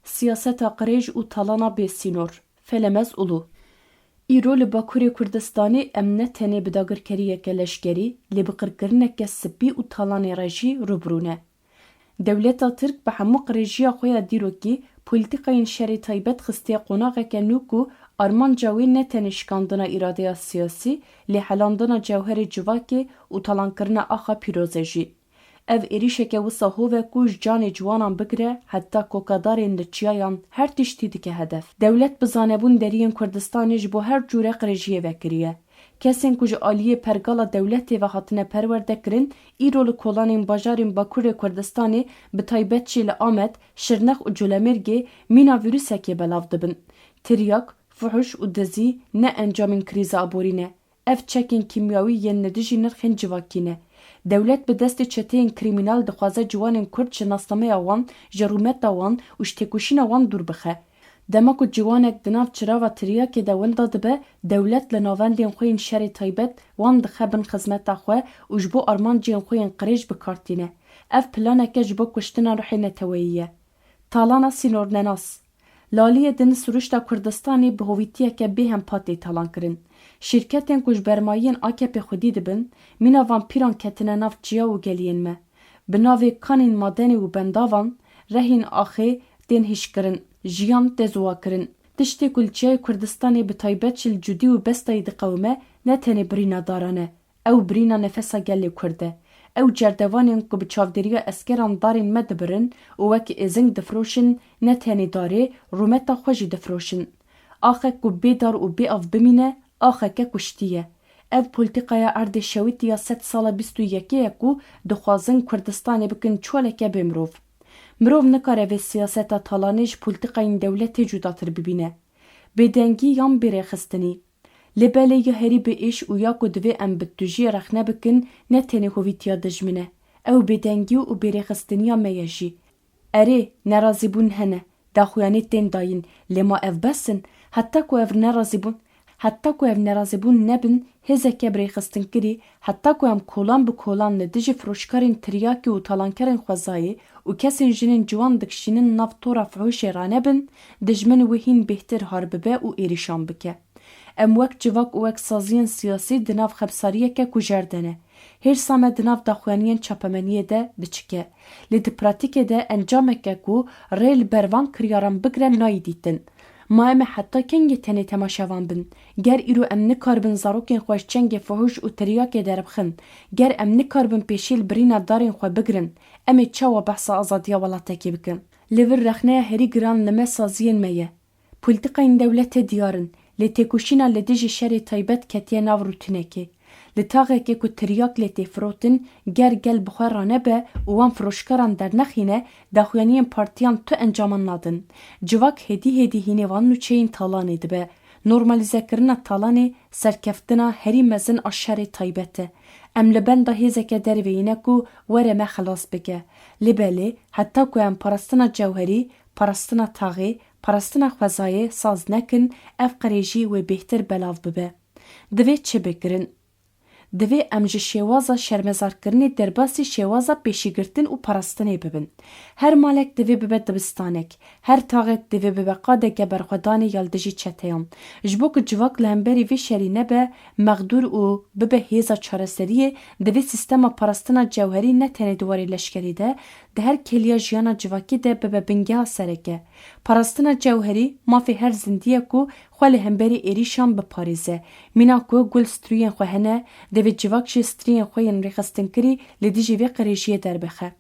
Siyaseta qirêj û talana bêsînor. Felemez ûlû. Îro li Bakurê Kurdistanê em ne tenê bi dagirkeriyeke leşkerî, lê bi qirkirineke spî û talanê re jî rûbirû ne. Dewleta Tirk bi hemû qirêjiya xwe ya dîrokî polîtîkayên şerê taybet xistiye qonaxeke nû ku armanca wê ne tenê şikandina îradeya siyasî, lê helandina cewherê civakê û talankirina axa pîrozê jî. Ev êrişeke wisa hov e ku ji canê ciwanan bigire, heta kokadarên li çiyayan her tiştî dike hedef. Dewlet bi zanebûn deriyên Kurdistanê ji bo her cûre qirêjiyê vekiriye. Kesên ku ji aliyê pergala dewletê ve hatine perwerdekirin, îro li kolanên bajarên Bakurê Kurdistanê bi taybet jî li Amed, Şirnex û Colemêrgê mîna vîrusekê belav dibin. Tiryak, fuhuş û dizî ne encamên krîza aborî ne. Ev çekên kîmyawî yên li dijî nirxên civakî ne. Dewlet bi destê çeteyên krîmînal dixwaze ciwanên Kurd ji nastameya wan, ji rûmeta wan û ji têkoşîna wan dûr bixe. Dema ku ciwanek di nav çirava tiryakê de wilda dibe, dewlet li navendên xwe yên şerê taybet wan dixe bin xizmeta xwe û ji bo armanciyên xwe yên qirêj bikartîne. Ev planeke ji bo kuştina rihê neteweyî ye. Talana sînornenas. Laliyê din Sûruşta Kurdistanê bi hovîtiyeke bêhem patê talankirin. Şîrketên ku ji bermayiyên AKP xwedî dibin, mîna van pîran ketine nav çiya û geliyên me. Bi navê kanên madenê û bendavan, rehên axê tên hîşkirin, jiyan tê ziwakirin. Tiştê ku li Çiyayê Kurdistanê bi taybet jî li cudî û bestayê diqewime, ne tenê birîna daran e, ew birîna nefesa gelê Kurd e. Ew cerdevanên ku bi çavdêriya eskeran darên me dibirin û wekî êzing difroşin, ne tenê darê, rûmeta xwe jî difroşin. Axek ku bêdar û bêav bimîne, axeke kuştî ye. Ev polîtîkaya erdê şewîtiya sed sala 21 ye ku dixwazin Kurdistanê bikin çoleke bê mirov. Mirov nikare vê siyaseta talanê ji polîtîkayên dewletê cudatir bibîne. Bêdengî yan bêrêxistinî. Lê belê ya herî bi êş û ya ku divê em bi tujiyê rexne bikin, ne tenê hovîtiya dijmin e. Ew bêdengî û bêrêxistiniya me ye jî. Erê, nerazîbûn hene, daxuyanî tên dayîn, lê ma ev besin, heta ku ev nerazîbûn nebin, hêzeke birêxistinkirî, heta ku em kolan bi kolan li dijî firoşkarên tiryakî û talankerên xwezayê û kesên jinên ciwan dikişînin nav tora fuhuşê ranebin, dijmin wê hîn bêhtir har bibe û êrîşan bike. Em wek civak û wek saziyên siyasî di nav xebsariyeke ku jerdene. Hêrsa me di nav daxuyaniyên çapemeniyê de diçike. Lê di pratîkê de encameke ku rê li bervan kiryaran bigire nayê dîtin. Ma em ê heta kengê tenê temaşevan bin. Ger îro em nikarbin zarokên xwe ji çengê fuhuş û tiryakê deribixin. Ger em nikarbin pêşî li birîna darên xwe bigirin. Em ê çawa behsa azadiya welatekê bikin. Lê vir rexneya herî giran li me saziyên me ye. Polîtîkayên dewletê diyarin. Lê têkoşîna li dijî şerê taybet ketiye nav rûtinekê. Li taxekê ku tiryak lê tê firotin, ger gel bi xwe ranebe û wan firoşkaran dernexîne, daxuyaniyên partiyan tu encaman nadin. Civak hêdî hêdî hînê van nûçeyên talanê dibe. Normalizekirina talanê, serkeftina herî mezin a şerê taybet e. Em li benda hêzeke derveyîne ku were me xelas bike. Lê belê, heta ku em parastina cewherî, parastina taxê, parastina xwezayê saz nekin, ev qirêjî wê bêhtir belav bibe. Divê çi bikirin? Divê em ji şêwaza şermezarkirinê derbasî şêwaza pêşîgirtin û parastinê bibin. Her malek divê bibe dibistanek. Her taxek divê bibe qadeke berxwedanê ya li dijî çeteyan. Ji bo ku civak li hemberî vê şerî nebe, mexdûr û bibe hêza çareseriyê, divê sîstema parastina cewherî ne tenê diwarê leşkerî de, di her keliya jiyana civakî de bibe bingeha sereke. Parastina cewherî, mafê her zindiye ku xwe li hemberî êrîşan biparêze. Mîna ku gul strûyên xwe hene, divê civak jî striyên xwe yên rêxistinkirî li dijî vê qirêjiyê derbixe.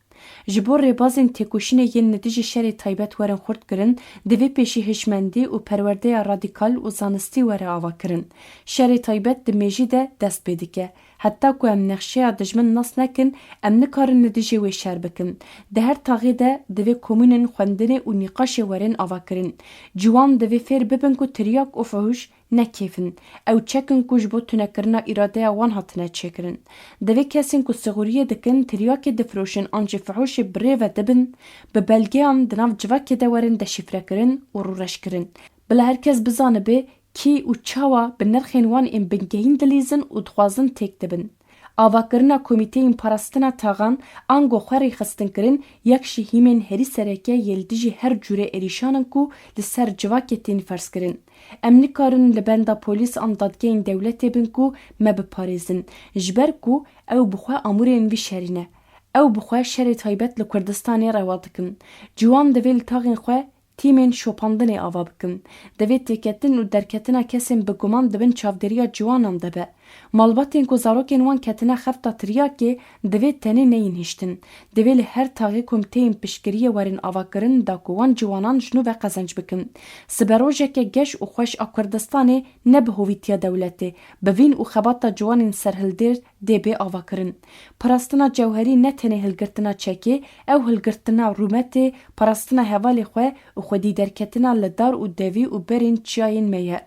Ji bo rêbazên têkoşînê yên li dijî şerê taybet werin xurt kirin, divê pêşî hişmendî û perwerdeya radîkal û zanistî were ava kirin. Şerê taybet di mêjî de dest pê dike. Heta ku em nexşeya dijmin nas nekin, em nikarin li dijî wê şer bikin. Di her taxê de divê komûnên xwendinê û nîqaşê werin ava kirin. Ciwan divê fêr bibin ku tiryak û fuhuş nekêfin. Ew çekin ku ji bo tunekirina îradeya wan hatine çêkirin. Divê kesên ku sigûriyê dikin, tiryakê difiroşin an jî fuhuşê bi rê ve dibin, bi belgeyan di nav civakê de werin deşîfrekirin û rûreşkirin. Bila herkes bizanibê kî û çawa bi nirxên wan ên bingehîn dilîzin û dixwazin têk dibin. Avakirina Komîteyên Parastina Taxan ango xwe rêxistin kirin yek ji hîmên herî sereke yê dijî her cûrê êrîşanin ku li ser civakê tên ferz kirin. Em nikarin li benda polîs an dadgehên dewletê bin ku me biparêzin ji ber ku ew bi xwe amûrên vî şerîne. Ew bi xwe şerê taybet li Kurdistanê rewa dikin. Ciwan divê li taxên xwe tîmên şopandinê ava bikin. Divê têketin û derketina kesên bi guman dibin çavdêriya ciwanan de be. Malbatên ku zarokên wan ketine xefta tiryakê divê tenê neyên hiştin. Divê li her taxê komîteyên piştgiriyê werin avakirin da ku wan ciwanan ji nû ve qezenc bikin. Siberojeke geş û xweş a Kurdistanê ne bi hovîtiya dewletê, bi vîn û xebata ciwanên serhildêr dê bê avakirin. Parastina cewherî ne tenê hilgirtina çekê, ew hilgirtina rûmetê, parastina hevalê xwe û xwedî derketina li dar û devî û berên çiyayên me ye.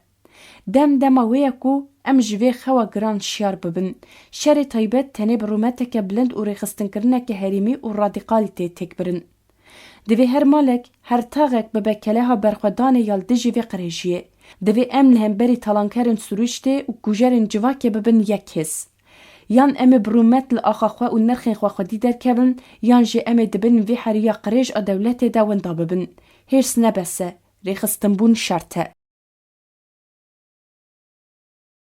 Dema wê ye ku em ji vê xewa giran şiyar bibin. Şerê taybet tenê bi rûmeteke bilind û rêxistinkirineke herîmî û radîqalî tê têkbirin. Divê her malek, her taxek bibe keleha berxwedanê ya li dijî vê qirêjiyê. Divê em li hemberî talankerên Sûrûştê û kujerên civakê bibin yek hêz. Yan em ê bi rûmet li axa xwe û nirxên xwe xwedî derkevin, yan jî em ê dibin vê heriya qirêj a dewletê de winda bibin. Hêrs nebese, rêxistinbûn şert e.